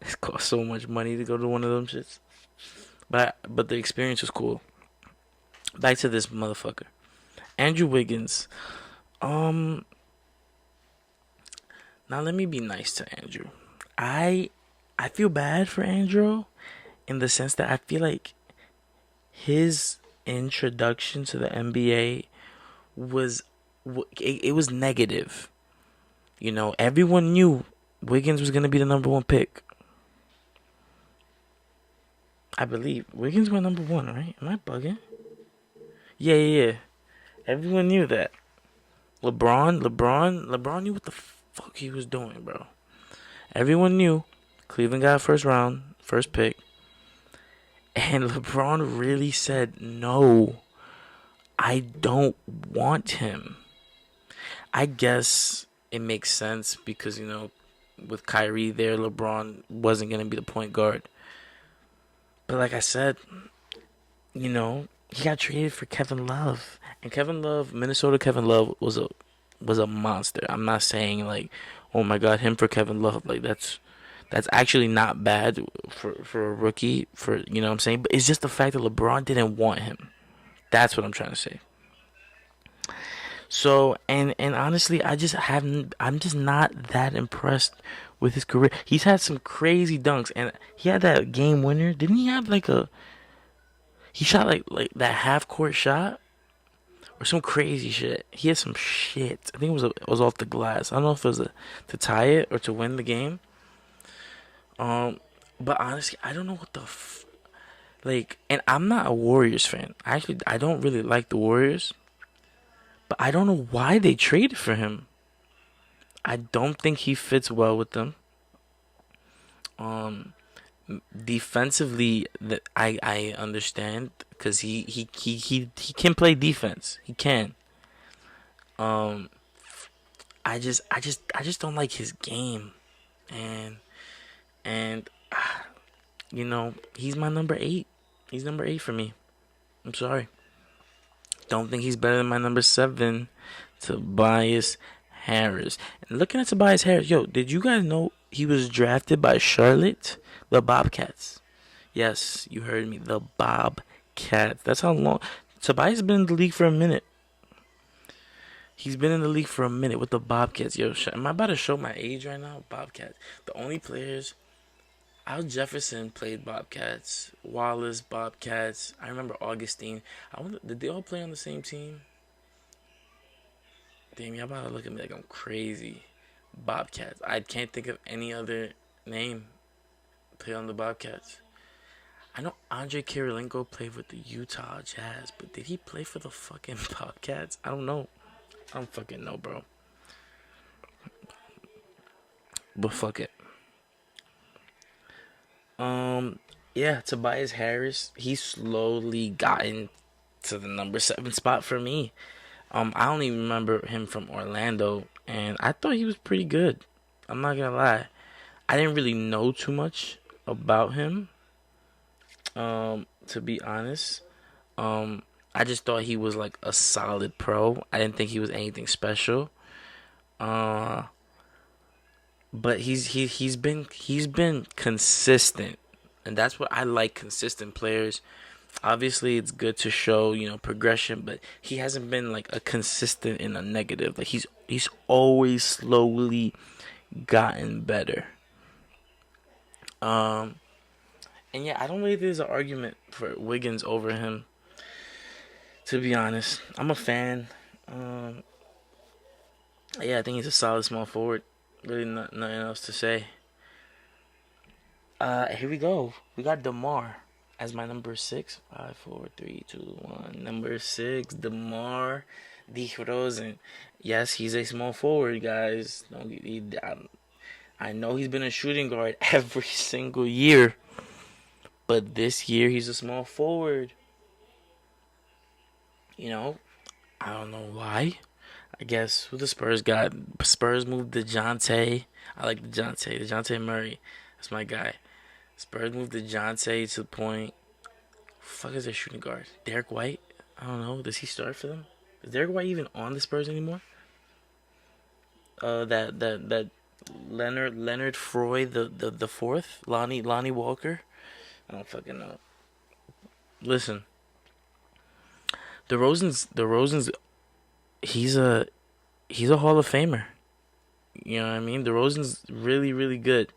It cost so much money to go to one of them shits. But the experience was cool. Back to this motherfucker, Andrew Wiggins. Um, Now let me be nice to Andrew. I I feel bad for Andrew in the sense that I feel like his introduction to the NBA was it was negative. You know, everyone knew Wiggins was gonna be the number one pick. I believe Wiggins went number one, right? Am I bugging? Yeah. Everyone knew that. LeBron knew what the fuck he was doing, bro. Everyone knew Cleveland got first round, first pick, and LeBron really said, "No, I don't want him." I guess it makes sense because, with Kyrie there, LeBron wasn't going to be the point guard. But like I said, he got traded for Kevin Love. And Kevin Love, Minnesota Kevin Love was a monster. I'm not saying like, oh my god, him for Kevin Love. Like that's actually not bad for a rookie, for you know what I'm saying? But it's just the fact that LeBron didn't want him. That's what I'm trying to say. So and honestly, I'm just not that impressed with his career. He's had some crazy dunks, and he had that game winner. Didn't he have like a he shot like that half court shot or some crazy shit? He had some shit. I think it was off the glass. I don't know if it was to tie it or to win the game. Um, but honestly, I don't know what the like. And I'm not a Warriors fan. Actually, I don't really like the Warriors, but I don't know why they traded for him. I don't think he fits well with them. Um, Defensively, that I understand because he can play defense. He can. Um, I just don't like his game, and and he's my number eight. He's number eight for me. I'm sorry. Don't think he's better than my number seven, Tobias Harris. And looking at Tobias Harris, yo, did you guys know he was drafted by Charlotte, the Bobcats? Yes, you heard me, the Bobcats. That's how long Tobias has been in the league for a minute. He's been in the league for a minute with the Bobcats. Yo, am I about to show my age right now? Bobcats. The only players Al Jefferson played Bobcats. Wallace Bobcats. I remember Augustine. I wonder, did they all play on the same team? Damn, y'all about to look at me like I'm crazy. Bobcats. I can't think of any other name play on the Bobcats. I know Andre Kirilenko played with the Utah Jazz, but did he play for the fucking Bobcats? I don't know. I don't fucking know, bro. But fuck it. Um, yeah, Tobias Harris. He's slowly gotten to the number seven spot for me. I only remember him from Orlando, and I thought he was pretty good. I'm not gonna lie. I didn't really know too much about him. To be honest, I just thought he was like a solid pro. I didn't think he was anything special. Uh, but he's been consistent, and that's what I like. Consistent players. Obviously, it's good to show progression, but he hasn't been like a consistent in a negative. Like he's always slowly gotten better. Um, and yeah, I don't really think there's an argument for Wiggins over him. To be honest, I'm a fan. Um, yeah, I think he's a solid small forward. Really, nothing else to say. Here we go. We got Demar as my number six. 5, 4, 3, 2, 1. Number six, Demar DeRozan. Yes, he's a small forward, guys. I know he's been a shooting guard every single year, but this year he's a small forward. You know, I don't know why. I guess who the Spurs got. Spurs moved DeJounte. I like DeJounte Murray. That's my guy. Spurs moved DeJounte to the point. Fuck is their shooting guard? Derek White? I don't know. Does he start for them? Is Derek White even on the Spurs anymore? That Leonard Freud the fourth, Lonnie Walker. I don't fucking know. Listen, DeRozan's he's a Hall of Famer. You know what I mean? DeRozan's really good.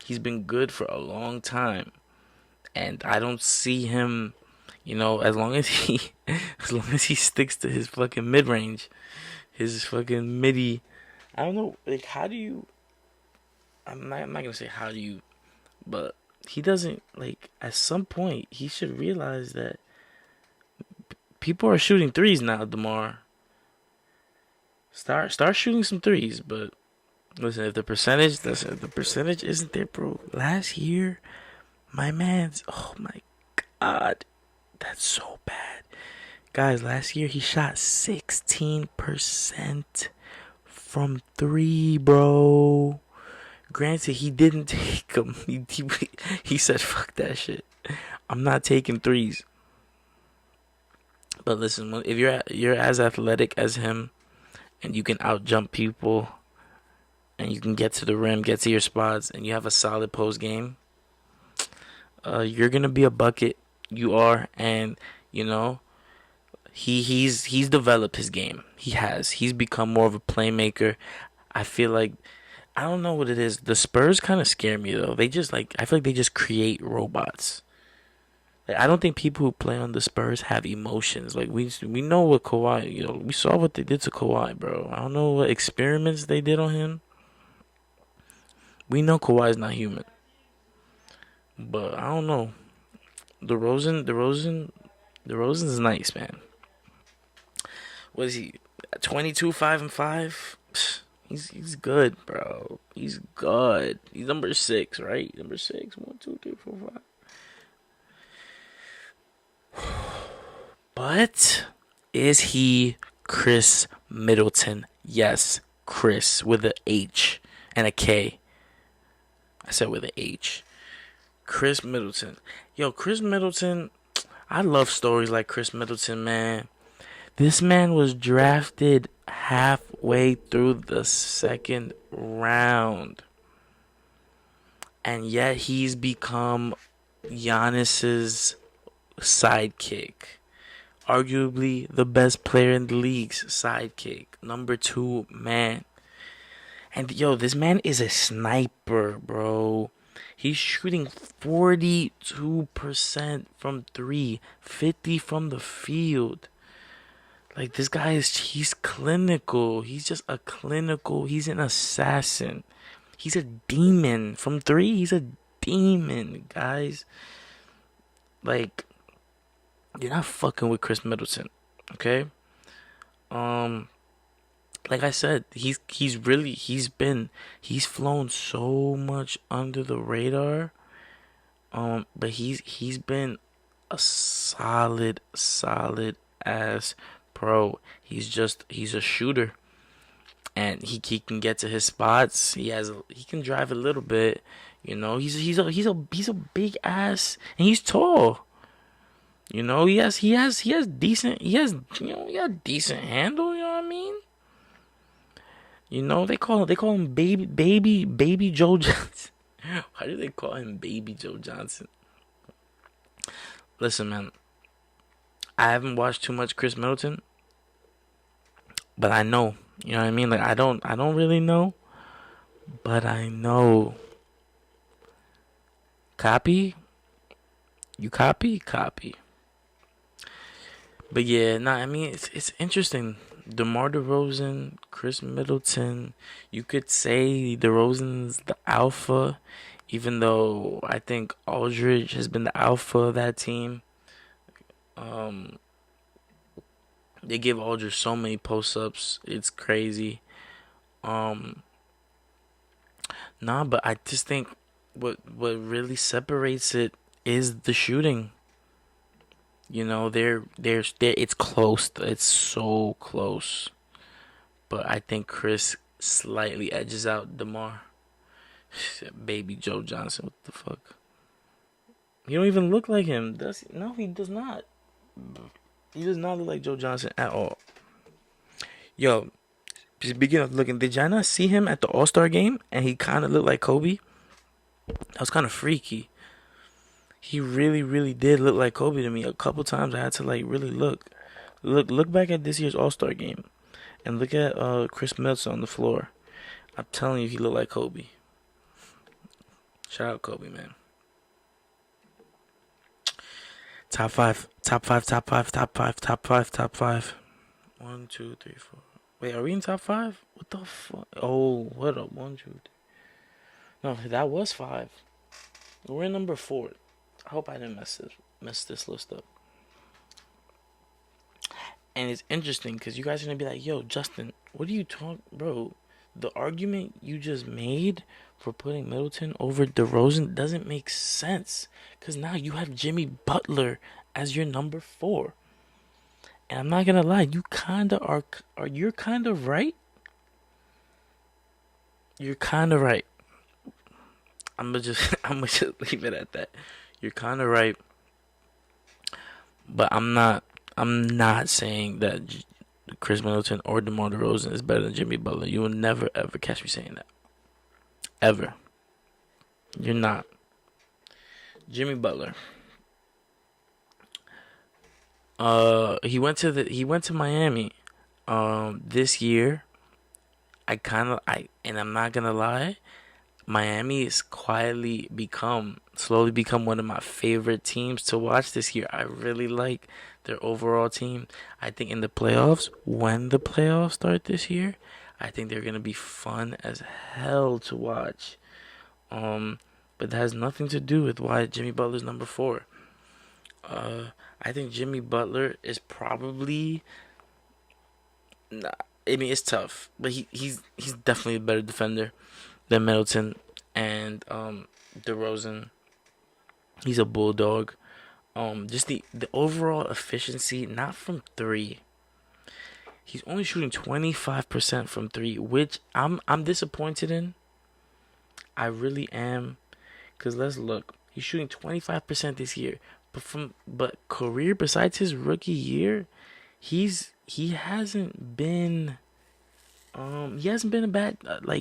He's been good for a long time, and I don't see him. You know, as long as he as long as he sticks to his fucking mid range, his fucking midi. I don't know. Like, how do you? I'm not gonna say how do you, but he doesn't like. At some point, he should realize that people are shooting threes now. Demar, start shooting some threes. But listen, if the percentage isn't there, bro. Last year, my man's. Oh my god, that's so bad, guys. Last year he shot 16% from three, bro. Granted, he didn't take them. He said, "Fuck that shit. I'm not taking threes." But listen, if you're as athletic as him, and you can out jump people, and you can get to the rim, get to your spots, and you have a solid post game, you're gonna be a bucket. You are, and you know he's developed his game. He has. He's become more of a playmaker. I feel like I don't know what it is. The Spurs kind of scare me though. They just like I feel like they just create robots. Like, I don't think people who play on the Spurs have emotions. Like we know what Kawhi, we saw what they did to Kawhi, bro. I don't know what experiments they did on him. We know Kawhi's not human, but I don't know. DeRozan's nice, man. What is he? 22, 5-5. He's good, bro. He's good. He's number 6, right? Number 6. 1, 2, 3, 4, 5. But is he Chris Middleton? Yes, Chris with a H and a K. I said with a H. Chris Middleton. Yo, Chris Middleton. I love stories like Chris Middleton, man. This man was drafted halfway through the second round. And yet he's become Giannis's sidekick. Arguably the best player in the league's sidekick. Number 2 man. And yo, this man is a sniper, bro. He's shooting 42% from 3, 50 from the field. Like, this guy he's clinical. He's just a clinical, he's an assassin. He's a demon from 3. He's a demon, guys. Like, you're not fucking with Chris Middleton, okay? Like I said, he's flown so much under the radar. But he's been a solid ass pro. He's a shooter, and he can get to his spots. He can drive a little bit. He's a big ass, and he's tall. He has decent decent handle. You know what I mean? They call him baby Joe Johnson. Why do they call him baby Joe Johnson? Listen, man, I haven't watched too much Chris Middleton, but I know. You know what I mean? Like, I don't really know, but I know. Copy? You copy? Copy. But yeah, nah, I mean it's interesting. DeMar DeRozan, Chris Middleton. You could say DeRozan's the alpha, even though I think Aldridge has been the alpha of that team. Um, they give Aldridge so many post ups, it's crazy. Um, nah, but I just think what really separates it is the shooting. They're it's close. It's so close. But I think Chris slightly edges out DeMar. Baby Joe Johnson, what the fuck? He don't even look like him. Does he? No, he does not. He does not look like Joe Johnson at all. Yo, Speaking of looking, did y'all not see him at the All-Star game? And he kind of looked like Kobe. That was kind of freaky. He really, really did look like Kobe to me. A couple times I had to like really look back at this year's All-Star game, and look at Chris Middleton on the floor. I'm telling you, he looked like Kobe. Shout out Kobe, man. Top five, top five, top five, top five, top five, top five. 1, 2, 3, 4. Wait, are we in top five? What the fuck? Oh, what up? 1, 2, 3. No, that was five. We're in number 4. I hope I didn't mess this list up. And it's interesting because you guys are gonna be like, "Yo, Justin, what are you talking, bro? The argument you just made for putting Middleton over DeRozan doesn't make sense. Because now you have Jimmy Butler as your number 4. And I'm not gonna lie, you kinda are. You're kind of right. You're kind of right. I'm gonna just leave it at that. You're kind of right, but I'm not saying that Chris Middleton or DeMar DeRozan is better than Jimmy Butler. You will never ever catch me saying that. Ever. You're not. Jimmy Butler. He went to Miami this year. And I'm not gonna lie, Miami has slowly become one of my favorite teams to watch this year. I really like their overall team. I think in the playoffs, when the playoffs start this year, I think they're gonna be fun as hell to watch. But that has nothing to do with why Jimmy Butler's number 4. I think Jimmy Butler is probably. Nah, I mean, it's tough, but he's definitely a better defender than Middleton and DeRozan. He's a bulldog. Just the overall efficiency, not from 3. He's only shooting 25% from 3, which I'm disappointed in. I really am, cause let's look. He's shooting 25% this year, but career besides his rookie year, he hasn't been a bad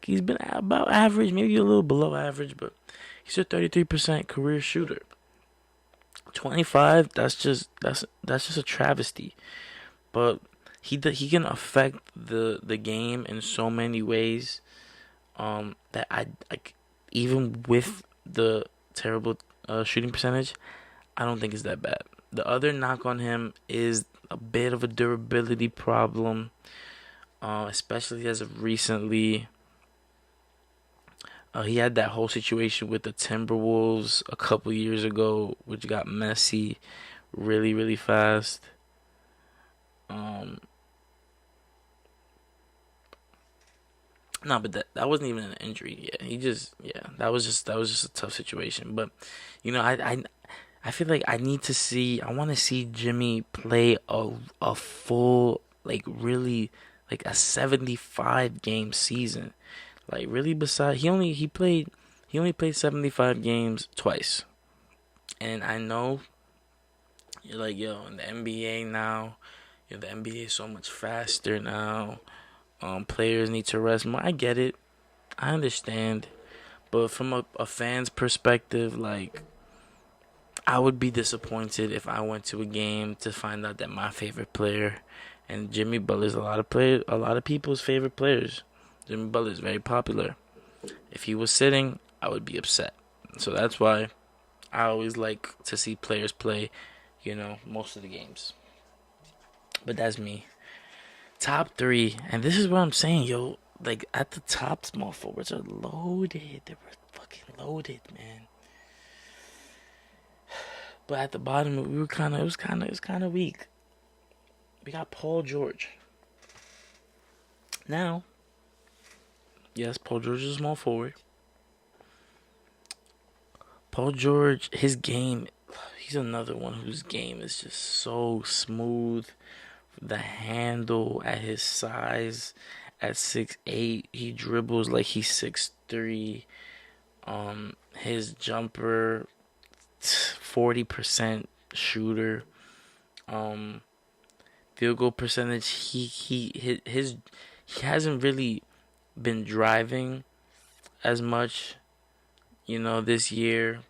he's been about average, maybe a little below average, but he's a 33% career shooter. 25, that's just a travesty. But he can affect the game in so many ways that I even with the terrible shooting percentage, I don't think it's that bad. The other knock on him is a bit of a durability problem, especially as of recently. He had that whole situation with the Timberwolves a couple years ago, which got messy really, really fast. No, but that wasn't even an injury. That was just a tough situation. But I feel like I want to see Jimmy play a full, like really like a 75 game season. Like really, beside he played 75 games twice. And I know you're like, yo, in the NBA now, the NBA is so much faster now. Players need to rest more. I get it. I understand. But from a fan's perspective, like, I would be disappointed if I went to a game to find out that my favorite player, and Jimmy Butler's a lot of people's favorite players. Jimmy Butler is very popular. If he was sitting, I would be upset. So that's why I always like to see players play, most of the games. But that's me. Top 3, and this is what I'm saying, yo. Like at the top, small forwards are loaded. They were fucking loaded, man. But at the bottom, it was kind of weak. We got Paul George. Now, yes, Paul George is a small forward. Paul George, his game, he's another one whose game is just so smooth. The handle at his size, at 6'8", he dribbles like he's 6'3". His jumper, 40% shooter. Field goal percentage, he hasn't really been driving as much, this year.